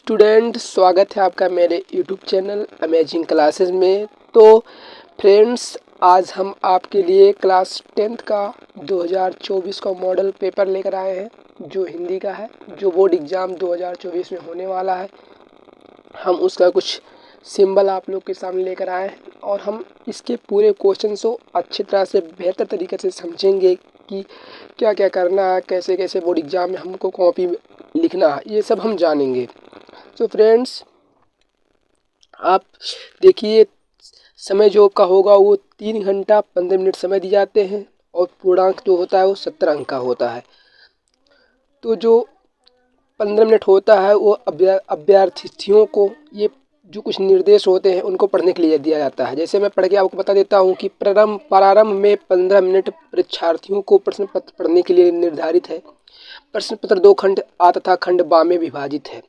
Student, स्वागत है आपका मेरे यूट्यूब चैनल अमेजिंग क्लासेस में। तो फ्रेंड्स, आज हम आपके लिए क्लास 10th का 2024 का मॉडल पेपर लेकर आए हैं, जो हिंदी का है, जो बोर्ड एग्ज़ाम 2024 में होने वाला है। हम उसका कुछ सिंबल आप लोग के सामने लेकर आए हैं और हम इसके पूरे क्वेश्चन को अच्छी तरह से बेहतर तरीके से समझेंगे कि क्या क्या करना है, कैसे कैसे बोर्ड एग्ज़ाम में हमको कॉपी लिखना है, ये सब हम जानेंगे। तो फ्रेंड्स, आप देखिए, समय जो का होगा वो 3 घंटा 15 मिनट समय दिए जाते हैं और पूर्णांक जो होता है वो 17 अंक का होता है। तो जो 15 मिनट होता है वो अभ्यर्थियों को ये जो कुछ निर्देश होते हैं उनको पढ़ने के लिए दिया जाता है। जैसे मैं पढ़ के आपको बता देता हूँ कि प्रारंभ में 15 मिनट परीक्षार्थियों को प्रश्न पत्र पढ़ने के लिए निर्धारित है। प्रश्न पत्र 2 खंड आ तथा खंड बा में विभाजित है।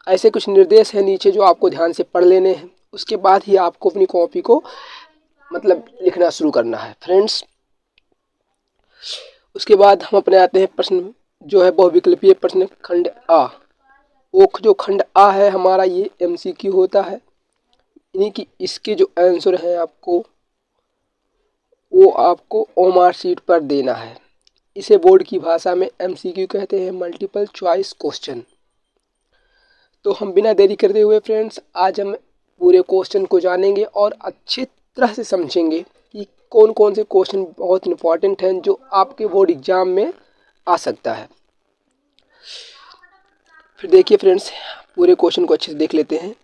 ऐसे कुछ निर्देश हैं नीचे जो आपको ध्यान से पढ़ लेने हैं। उसके बाद ही आपको अपनी कॉपी को लिखना शुरू करना है फ्रेंड्स। उसके बाद हम अपने आते हैं प्रश्न जो है बहुविकल्पीय प्रश्न खंड आ। वो जो खंड आ है हमारा, ये MCQ होता है, यानी कि इसके जो आंसर हैं वो आपको OMR शीट पर देना है। इसे बोर्ड की भाषा में MCQ कहते हैं, मल्टीपल चॉइस क्वेश्चन। तो हम बिना देरी करते हुए फ्रेंड्स, आज हम पूरे क्वेश्चन को जानेंगे और अच्छी तरह से समझेंगे कि कौन कौन से क्वेश्चन बहुत इम्पॉर्टेंट हैं जो आपके बोर्ड एग्ज़ाम में आ सकता है। फिर देखिए फ्रेंड्स, पूरे क्वेश्चन को अच्छे से देख लेते हैं।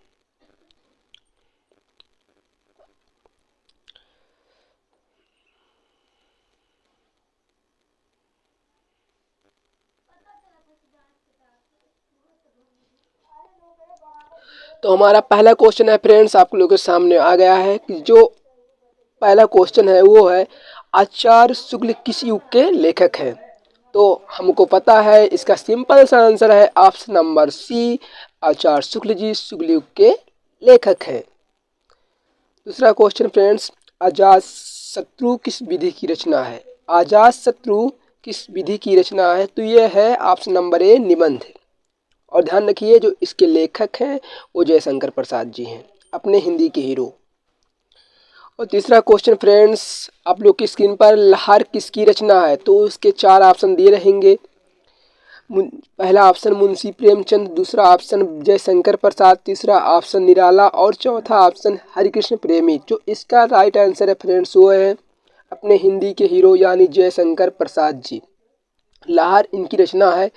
तो हमारा पहला क्वेश्चन है फ्रेंड्स, आप लोगों के सामने आ गया है कि जो पहला क्वेश्चन है वो है आचार्य शुक्ल किस युग के लेखक हैं। तो हमको पता है इसका सिंपल सा आंसर है ऑप्शन नंबर सी, आचार्य शुक्ल जी शुक्ल युग के लेखक हैं। दूसरा क्वेश्चन फ्रेंड्स, अजातशत्रु किस विधि की रचना है। अजातशत्रु किस विधि की रचना है, तो ये है ऑप्शन नंबर ए, निबंध। और ध्यान रखिए जो इसके लेखक हैं वो जयशंकर प्रसाद जी हैं, अपने हिंदी के हीरो। और तीसरा क्वेश्चन फ्रेंड्स, आप लोग की स्क्रीन पर लहर किसकी रचना है, तो उसके 4 ऑप्शन दिए रहेंगे। पहला ऑप्शन मुंशी प्रेमचंद, दूसरा ऑप्शन जयशंकर प्रसाद, तीसरा ऑप्शन निराला और चौथा ऑप्शन हरिकृष्ण प्रेमी। जो इसका राइट आंसर है फ्रेंड्स वो है अपने हिंदी के हीरो यानी जयशंकर प्रसाद जी। लहर इनकी रचना है।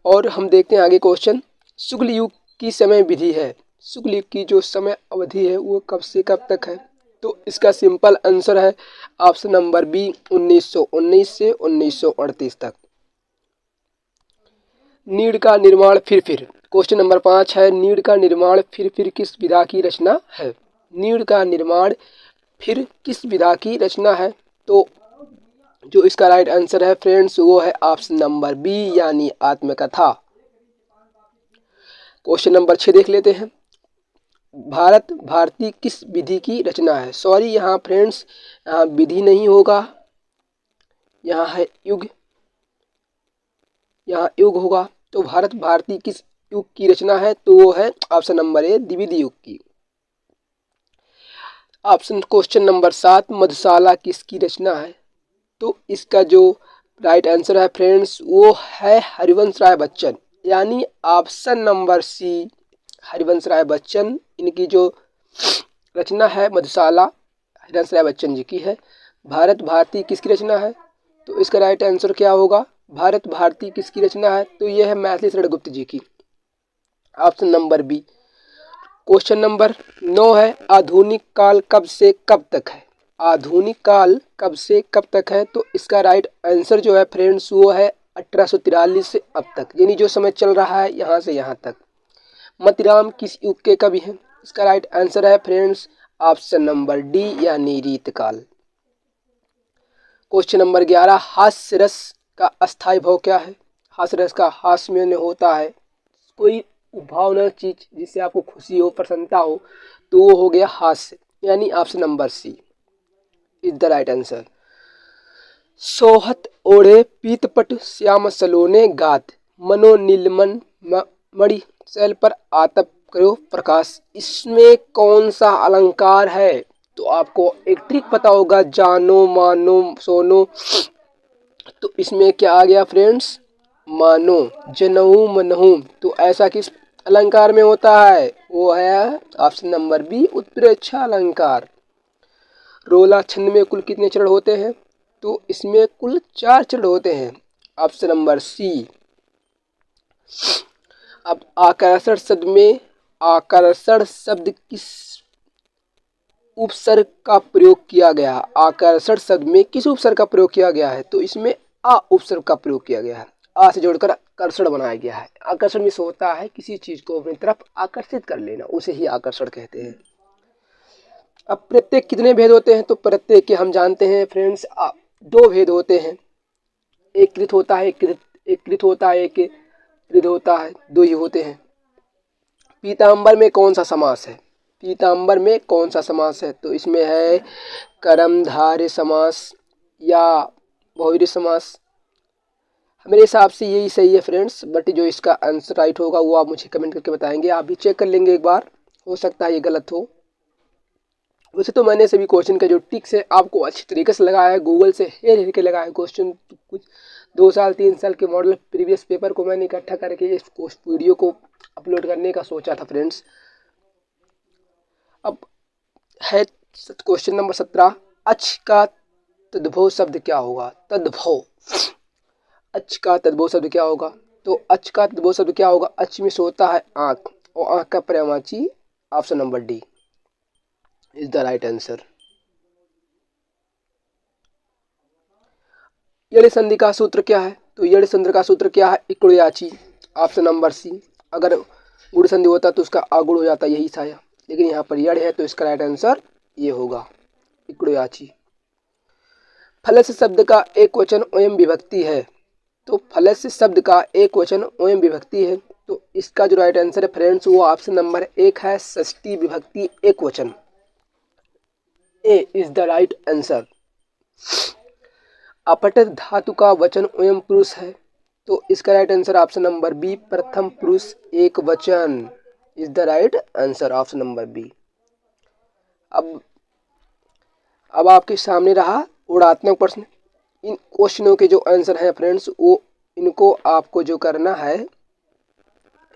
और हम देखते हैं आगे क्वेश्चन, शुक्ल युग की समय विधि है। शुक्ल युग की जो समय अवधि है वो कब से कब तक है, तो इसका सिंपल आंसर है ऑप्शन नंबर बी, 1919 से 1938 तक। नीड़ का निर्माण फिर क्वेश्चन नंबर 5 है, नीड़ का निर्माण फिर किस विधा की रचना है। नीड़ का निर्माण फिर किस विधा की रचना है, तो जो इसका राइट आंसर है फ्रेंड्स वो है ऑप्शन नंबर बी, यानी आत्मकथा। क्वेश्चन नंबर 6 देख लेते हैं, भारती किस विधि की रचना है। सॉरी यहाँ फ्रेंड्स, यहाँ विधि नहीं होगा, यहाँ है युग, यहाँ युग होगा। तो भारती किस युग की रचना है, तो वो है ऑप्शन नंबर ए, द्विविध युग की। ऑप्शन क्वेश्चन नंबर 7, मधुशाला किसकी रचना है, तो इसका जो राइट आंसर है फ्रेंड्स वो है हरिवंश राय बच्चन, यानी ऑप्शन नंबर सी, हरिवंश राय बच्चन। इनकी जो रचना है मधुशाला हरिवंश राय बच्चन जी की है। भारत भारती किसकी रचना है, तो इसका राइट आंसर क्या होगा, भारत भारती किसकी रचना है, तो यह है मैथिली शरण गुप्त जी की, option number B. Question number 9 है, आधुनिक काल कब से कब तक है। आधुनिक काल कब से कब तक है, तो इसका राइट आंसर जो है फ्रेंड्स वो है 1843 से अब तक, यानी जो समय चल रहा है यहाँ से यहाँ तक। मतिराम किस युग के कवि हैं, इसका राइट आंसर है फ्रेंड्स ऑप्शन नंबर डी, यानी रीतकाल। क्वेश्चन नंबर 11, हास्य रस का अस्थायी भाव क्या है। हास्य रस का हास्य में होता है कोई भावना चीज जिससे आपको खुशी हो, प्रसन्नता हो, तो वो हो गया हास्य, यानी option number C is the right answer. सोहत ओढ़े पीतपट श्याम सलोने गात, मनो नीलमन मणि शैल पर आतप करो प्रकाश। इसमें कौन सा अलंकार है? तो आपको एक ट्रिक पता होगा, जानो मानो सोनो। तो इसमें क्या आ गया फ्रेंड्स? मानो, जनहू मनहू। तो ऐसा किस अलंकार में होता है? वो है ऑप्शन नंबर बी, उत्प्रेक्षा अलंकार। रोला छंद में कुल कितने चरण होते हैं? तो इसमें कुल 4 चरण होते हैं, ऑप्शन नंबर सी। अब आकर्षण शब्द में, आकर्षण शब्द किस उपसर्ग का प्रयोग किया गया? आकर्षण शब्द में किस उपसर्ग का प्रयोग किया गया है? तो इसमें आ उपसर्ग का प्रयोग किया गया है। आ से जोड़कर आकर्षण बनाया गया है। आकर्षण में होता है किसी चीज को अपनी तरफ आकर्षित कर लेना, उसे ही आकर्षण कहते हैं। अब प्रत्येक कितने भेद होते हैं? तो प्रत्येक के हम जानते हैं फ्रेंड्स, 2 भेद होते हैं। एक कृत होता है, एक कृत होता है, एक कृत होता है, 2 ही होते हैं। पीताम्बर में कौन सा समास है? पीताम्बर में कौन सा समास है? तो इसमें है कर्मधारय समास या बहुव्रीहि समास। मेरे हिसाब से यही सही है फ्रेंड्स, बट जो इसका आंसर राइट होगा वो आप मुझे कमेंट करके बताएंगे। आप भी चेक कर लेंगे एक बार, हो सकता है ये गलत हो। वैसे तो मैंने सभी क्वेश्चन का जो टिक्स है आपको अच्छी तरीके से लगाया है, गूगल से हेर हेर के लगाया है क्वेश्चन। कुछ 2 साल 3 साल के मॉडल प्रीवियस पेपर को मैंने इकट्ठा करके इस वीडियो को अपलोड करने का सोचा था फ्रेंड्स। अब है क्वेश्चन नंबर 17, अच का तद्भव शब्द क्या होगा? तद्भव, अच का तद्भव शब्द क्या होगा? तो अच का तद्भव शब्द क्या होगा? अच में से होता है आंख, और आंख का पर्यायवाची option number D is the right answer. यड़ संधि का सूत्र क्या है? तो यड़ संधि का सूत्र क्या है? इक्ड़ोयाची, ऑप्शन नंबर सी। अगर गुण संधि होता तो उसका आगुण हो जाता, यही था, लेकिन यहाँ पर यड़ है तो इसका राइट आंसर ये होगा, इक्ड़ोयाची। फलस्य शब्द का एक वचन ओयम विभक्ति है। तो फलस्य शब्द का एक वचन ओयम विभक्ति है, तो इसका जो राइट आंसर है फ्रेंड्स वो ऑप्शन नंबर 1 है, षष्ठी विभक्ति एक वचन। A is the right answer. अपठित धातु का वचन ओयम पुरुष है, तो इसका right answer option number B, प्रथम पुरुष एक वचन is the right answer, option number B. अब आपके सामने रहा गुणात्मक प्रश्न। इन क्वेश्चनों के जो आंसर हैं फ्रेंड्स वो इनको आपको जो करना है,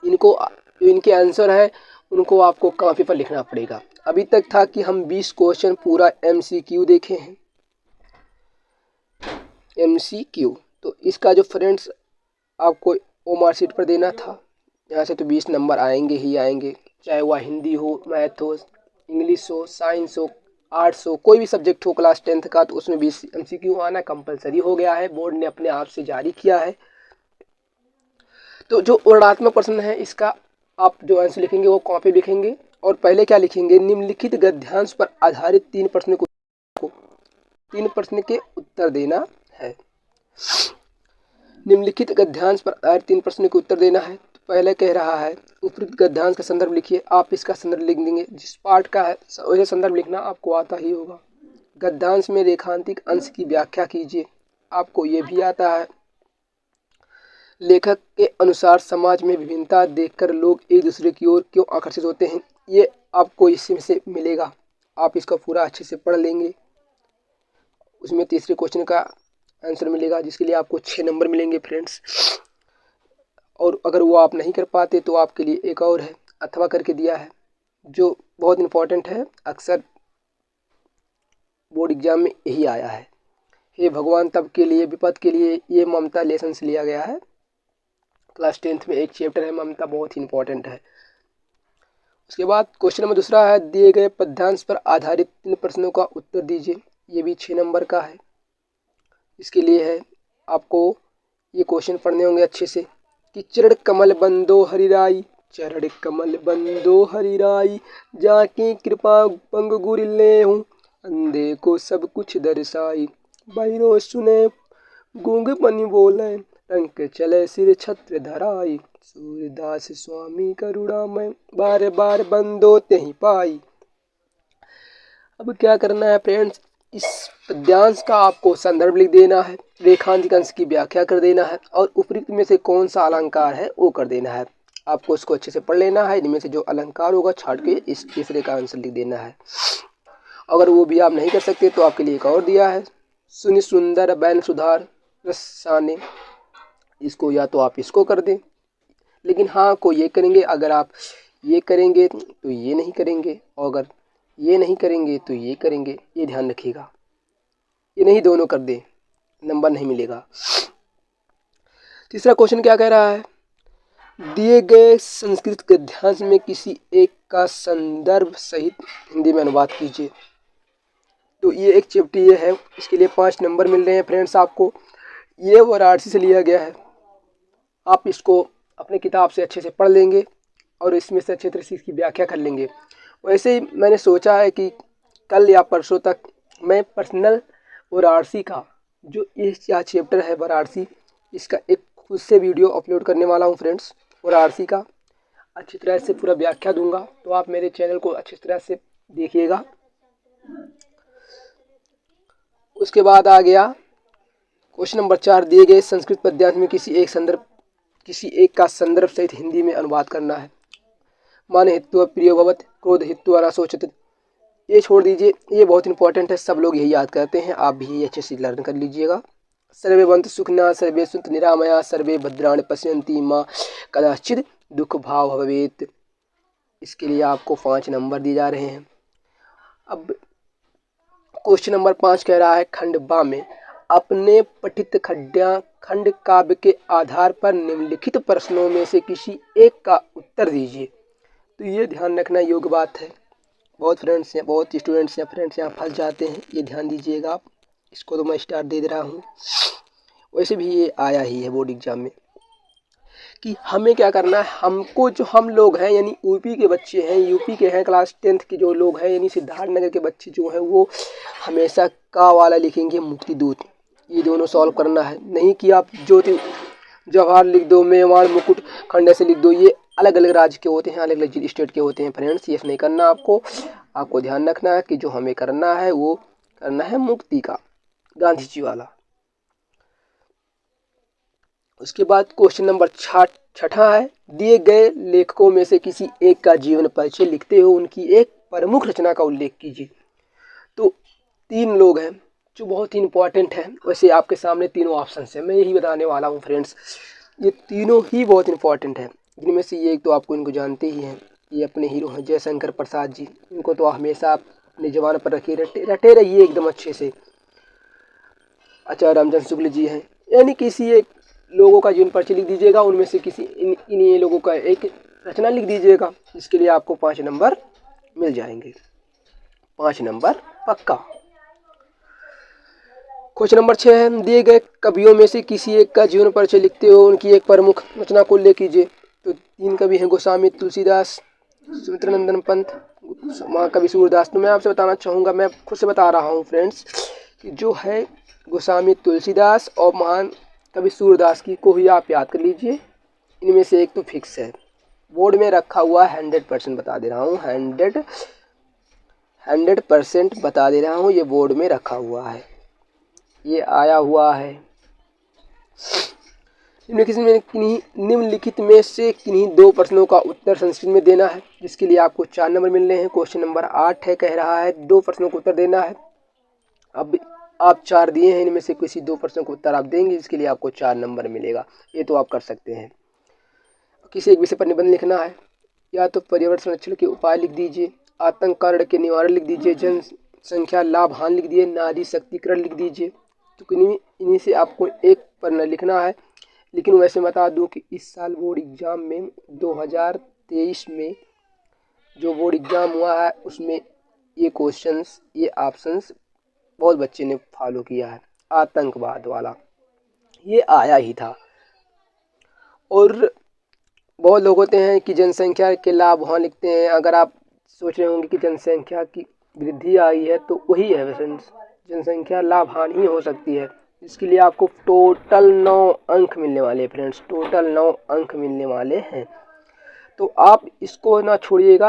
इनको जो इनके आंसर हैं उनको आपको कॉपी पर लिखना पड़ेगा। अभी तक था कि हम 20 क्वेश्चन पूरा MCQ देखे हैं, MCQ। तो इसका जो फ्रेंड्स आपको ओ मार्कशीट पर देना था, यहाँ से तो 20 नंबर आएंगे ही आएंगे, चाहे वह हिंदी हो, मैथ हो, इंग्लिश हो, साइंस हो, आर्ट्स हो, कोई भी सब्जेक्ट हो क्लास 10th का, तो उसमें 20 MCQ आना कंपलसरी हो गया है, बोर्ड ने अपने आप से जारी किया है। तो जो वर्णात्मक प्रश्न है इसका आप जो आंसर लिखेंगे वो कॉपी लिखेंगे, और पहले क्या लिखेंगे? निम्नलिखित गद्यांश पर आधारित 3 प्रश्न के उत्तर देना है। निम्नलिखित गद्यांश पर आधारित 3 प्रश्न के उत्तर देना है। तो पहले कह रहा है उपयुक्त गद्यांश का संदर्भ लिखिए। आप इसका संदर्भ लिख देंगे, जिस पार्ट का है वैसे संदर्भ लिखना आपको आता ही होगा। गद्यांश में रेखांकित अंश की व्याख्या कीजिए, आपको ये भी आता है। लेखक के अनुसार समाज में विभिन्नता देखकर लोग एक दूसरे की ओर क्यों आकर्षित होते हैं, ये आपको इसमें से मिलेगा, आप इसका पूरा अच्छे से पढ़ लेंगे। उसमें तीसरे क्वेश्चन का आंसर मिलेगा, जिसके लिए आपको 6 नंबर मिलेंगे फ्रेंड्स। और अगर वो आप नहीं कर पाते तो आपके लिए एक और है, अथवा करके दिया है, जो बहुत इंपॉर्टेंट है, अक्सर बोर्ड एग्जाम में यही आया है। हे भगवान तब के लिए विपद के लिए, ये ममता लेसन से लिया गया है, क्लास 10th में एक चैप्टर है ममता, बहुत ही इंपॉर्टेंट है। उसके बाद क्वेश्चन नंबर दूसरा है, दिए गए पद्यांश पर आधारित 3 प्रश्नों का उत्तर दीजिए। ये भी 6 नंबर का है। इसके लिए है आपको ये क्वेश्चन पढ़ने होंगे अच्छे से कि चरण कमल बंदो हरिराई, चरण कमल बंदो हरिराई, जाकी कृपा पंग गुरिले हूँ, अंधे को सब कुछ दर्शाई, बहिरो सुने गूंग बनी बोले, रंक चले सिर छत्र धराई, सूरदास स्वामी करुणा में बार बार बंदो तेहि पाई। अब क्या करना है फ्रेंड्स, इस पद्यांश का आपको संदर्भ लिख देना है, रेखांकित अंश की व्याख्या कर देना है, और उपयुक्त में से कौन सा अलंकार है वो कर देना है। आपको उसको अच्छे से पढ़ लेना है। इनमें से जो अलंकार होगा छाट के इस तीसरे का आंसर लिख देना है। अगर वो भी आप नहीं कर सकते तो आपके लिए एक और दिया है, सुनि सुंदर बैन सुधार रसाने। इसको या तो आप इसको कर दें, लेकिन हाँ को ये करेंगे। अगर आप ये करेंगे तो ये नहीं करेंगे, और अगर ये नहीं करेंगे तो ये करेंगे। ये ध्यान रखिएगा, ये नहीं दोनों कर दें, नंबर नहीं मिलेगा। तीसरा क्वेश्चन क्या कह रहा है, दिए गए संस्कृत गद्यांश में किसी एक का संदर्भ सहित हिंदी में अनुवाद कीजिए। तो ये एक चैप्टर ये है, इसके लिए 5 नंबर मिल रहे हैं फ्रेंड्स आपको। ये वाराणसी से लिया गया है। आप इसको अपने किताब से अच्छे से पढ़ लेंगे और इसमें से अच्छे तरह से इसकी व्याख्या कर लेंगे। वैसे ही मैंने सोचा है कि कल या परसों तक मैं पर्सनल वाराणसी का जो इस चैप्टर है वाराणसी, इसका एक खुद से वीडियो अपलोड करने वाला हूँ फ्रेंड्स। वाराणसी का अच्छी तरह से पूरा व्याख्या दूंगा, तो आप मेरे चैनल को अच्छी तरह से देखिएगा। उसके बाद आ गया क्वेश्चन नंबर 4, दिए गए संस्कृत पद्यांश में किसी एक का संदर्भ सहित हिंदी में अनुवाद करना है। मान हित्वा प्रियो भवत, क्रोध हित्वा न शोचत। ये छोड़ दीजिए, ये बहुत इंपॉर्टेंट है, सब लोग यही याद करते हैं, आप भी ये अच्छे से लर्न कर लीजिएगा। सर्वे भवन्तु सुखिनः, सर्वे सन्तु निरामया, सर्वे भद्राणि पश्यन्ति मा कदाचित् दुख भाव भवेत्। इसके लिए आपको 5 नंबर दिए जा रहे हैं। अब क्वेश्चन नंबर 5 कह रहा है, खंड बा में अपने पठित खंड काव्य के आधार पर निम्नलिखित प्रश्नों में से किसी एक का उत्तर दीजिए। तो ये ध्यान रखना योग्य बात है। बहुत स्टूडेंट्स या फ्रेंड्स यहाँ फंस जाते हैं, ये ध्यान दीजिएगा आप। इसको तो मैं स्टार दे रहा हूँ। वैसे भी ये आया ही है बोर्ड एग्जाम में कि हमें क्या करना है, हमको जो हम लोग हैं यानी यूपी के बच्चे हैं, यूपी के हैं क्लास 10th के जो लोग हैं, यानी सिद्धार्थनगर के बच्चे जो हैं, वो हमेशा का वाला लिखेंगे मुक्ति दूत। ये दोनों सॉल्व करना है, नहीं कि आप ज्योति जवाहर लिख दो, मेवाड़ मुकुट खंड ऐसे लिख दो। ये अलग अलग राज्य के होते हैं, अलग अलग स्टेट के होते हैं फ्रेंड्स। ये नहीं करना आपको ध्यान रखना है कि जो हमें करना है वो करना है मुक्ति का, गांधी जी वाला। उसके बाद क्वेश्चन नंबर 6 है, दिए गए लेखकों में से किसी एक का जीवन परिचय लिखते हो उनकी एक प्रमुख रचना का उल्लेख कीजिए। तो 3 लोग हैं जो बहुत ही इंपॉर्टेंट है। वैसे आपके सामने तीनों ऑप्शन है, मैं यही बताने वाला हूँ फ्रेंड्स। ये तीनों ही बहुत इंपॉर्टेंट है, जिनमें से ये एक तो आपको इनको जानते ही हैं, ये अपने हीरो हैं जयशंकर प्रसाद जी। इनको तो हमेशा आप अपने जवान पर रटे रहिए एकदम अच्छे से। आचार्य रामचंद्र शुक्ल जी हैं, यानी किसी एक लोगों का जीवन परिचय लिख दीजिएगा, उनमें से किसी इन्हीं लोगों का एक रचना लिख दीजिएगा। इसके लिए आपको 5 नंबर मिल जाएंगे, 5 नंबर पक्का। क्वेश्चन नंबर 6 है, दिए गए कवियों में से किसी एक का जीवन परिचय लिखते हो उनकी एक प्रमुख रचना को उल्लेख कीजिए। तो 3 कवि हैं, गोस्वामी तुलसीदास, सुमित्रानंदन पंत, महाकवि सूरदास। तो मैं आपसे बताना चाहूँगा, मैं खुद से बता रहा हूँ फ्रेंड्स, कि जो है गोस्वामी तुलसीदास और महान कवि सूरदास की को ही आप याद कर लीजिए। इनमें से एक तो फिक्स है, बोर्ड में रखा हुआ 100% बता दे रहा हूँ, 100% बता दे रहा हूँ, ये बोर्ड में रखा हुआ है, ये आया हुआ है। निम्नलिखित में से किन्हीं 2 प्रश्नों का उत्तर संस्कृत में देना है, जिसके लिए आपको 4 नंबर मिल रहे हैं। क्वेश्चन नंबर 8 है, कह रहा है 2 प्रश्नों का उत्तर देना है। अब आप 4 दिए हैं, इनमें से किसी 2 प्रश्नों का उत्तर आप देंगे, जिसके लिए आपको 4 नंबर मिलेगा। ये तो आप कर सकते हैं। किसी एक विषय पर निबंध लिखना है, या तो पर्यावरण संरक्षण के उपाय लिख दीजिए, आतंक कारण के निवारण लिख दीजिए, जनसंख्या लाभ हानि लिख दीजिए, नारी शक्तिकरण लिख दीजिए। तो इन्हीं से आपको एक पन्ना लिखना है। लेकिन वैसे बता दूं कि इस साल बोर्ड एग्ज़ाम में 2023 में जो बोर्ड एग्ज़ाम हुआ है उसमें ये क्वेश्चंस, ये ऑप्शंस बहुत बच्चे ने फॉलो किया है। आतंकवाद वाला ये आया ही था। और बहुत लोग होते हैं कि जनसंख्या के लाभ वहाँ लिखते हैं। अगर आप सोच रहे होंगे कि जनसंख्या की वृद्धि आई है, तो वही है फ्रेंड्स, जनसंख्या लाभ हानि ही हो सकती है। इसके लिए आपको टोटल 9 अंक मिलने वाले हैं फ्रेंड्स, टोटल 9 अंक मिलने वाले हैं। तो आप इसको ना छोड़िएगा,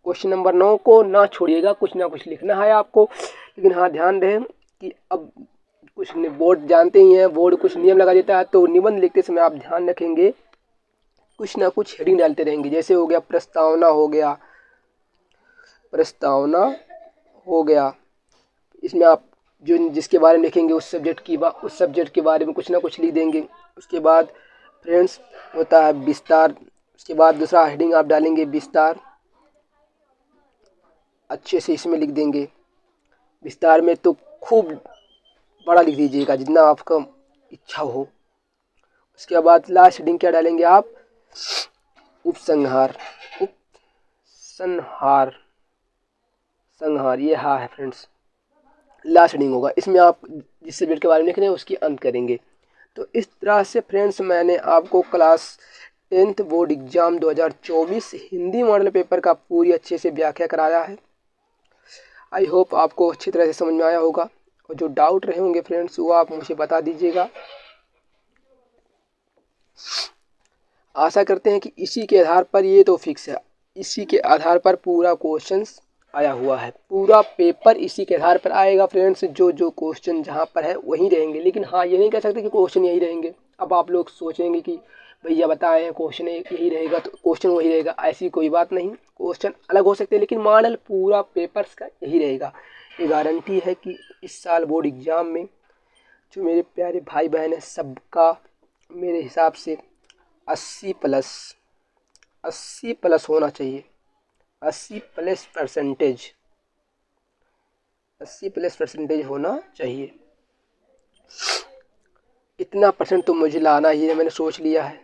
क्वेश्चन नंबर 9 को ना छोड़िएगा, कुछ ना कुछ लिखना है आपको। लेकिन हाँ ध्यान दें कि अब बोर्ड जानते ही हैं, बोर्ड कुछ नियम लगा देता है, तो निबंध लिखते समय आप ध्यान रखेंगे कुछ ना कुछ हेडिंग डालते रहेंगे। जैसे हो गया प्रस्तावना हो गया, प्रस्तावना हो गया, इसमें आप जो जिसके बारे में लिखेंगे उस सब्जेक्ट के बारे में कुछ ना कुछ लिख देंगे। उसके बाद फ्रेंड्स होता है विस्तार। उसके बाद दूसरा हेडिंग आप डालेंगे विस्तार, अच्छे से इसमें लिख देंगे। विस्तार में तो खूब बड़ा लिख दीजिएगा जितना आपका इच्छा हो। उसके बाद लास्ट हेडिंग क्या डालेंगे आप, उपसंहार। उपसंहार, संहार, ये हाँ है फ्रेंड्स, लास्ट हेडिंग होगा। इसमें आप जिस सब्जेक्ट के बारे में लिख रहे हैं उसकी अंत करेंगे। तो इस तरह से फ्रेंड्स मैंने आपको class 10th board exam 2024 Hindi model paper का पूरी अच्छे से व्याख्या कराया है। आई होप आपको अच्छी तरह से समझ में आया होगा, और जो डाउट रहे होंगे फ्रेंड्स वो आप मुझे बता दीजिएगा। आशा करते हैं कि इसी के आधार पर, ये तो फिक्स है, इसी के आधार पर पूरा क्वेश्चंस आया हुआ है, पूरा पेपर इसी के आधार पर आएगा फ्रेंड्स। जो जो क्वेश्चन जहाँ पर है वहीं रहेंगे, लेकिन हाँ ये नहीं कह सकते कि क्वेश्चन यही रहेंगे। अब आप लोग सोचेंगे कि भैया बताए हैं क्वेश्चन यही रहेगा तो क्वेश्चन वही रहेगा, ऐसी कोई बात नहीं। क्वेश्चन अलग हो सकते हैं लेकिन मॉडल पूरा पेपर्स का यही रहेगा। ये गारंटी है कि इस साल बोर्ड एग्ज़ाम में जो मेरे प्यारे भाई बहन हैं सबका मेरे हिसाब से 80 प्लस होना चाहिए। 80 प्लस परसेंटेज होना चाहिए। इतना परसेंट तो मुझे लाना ही है, मैंने सोच लिया है,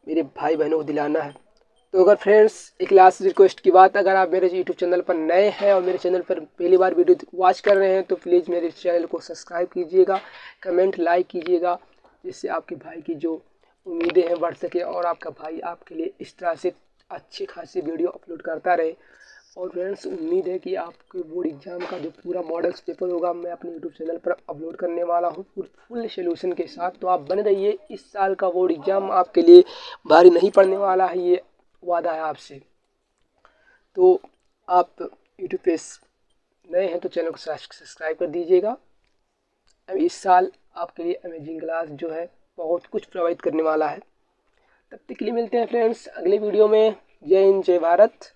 मेरे भाई बहनों को दिलाना है। तो अगर फ्रेंड्स एक लास्ट रिक्वेस्ट की बात, अगर आप मेरे यूट्यूब चैनल पर नए हैं और मेरे चैनल पर पहली बार वीडियो वॉच कर रहे हैं तो प्लीज़ मेरे चैनल को सब्सक्राइब कीजिएगा, कमेंट लाइक कीजिएगा, जिससे आपके भाई की जो उम्मीदें हैं बढ़ सके और आपका भाई आपके लिए इस तरह से अच्छी खासी वीडियो अपलोड करता रहे। और फ्रेंड्स उम्मीद है कि आपके बोर्ड एग्जाम का जो पूरा मॉडल्स पेपर होगा मैं अपने यूट्यूब चैनल पर अपलोड करने वाला हूँ फुल सोल्यूशन के साथ। तो आप बने रहिए, इस साल का बोर्ड एग्जाम आपके लिए भारी नहीं पड़ने वाला है, ये वादा है आपसे। तो आप यूट्यूब पे नए हैं तो चैनल को सब्सक्राइब कर दीजिएगा। अब इस साल आपके लिए अमेजिंग क्लास जो है बहुत कुछ प्रोवाइड करने वाला है। तब तक के लिए मिलते हैं फ्रेंड्स अगले वीडियो में। जय हिंद, जय भारत।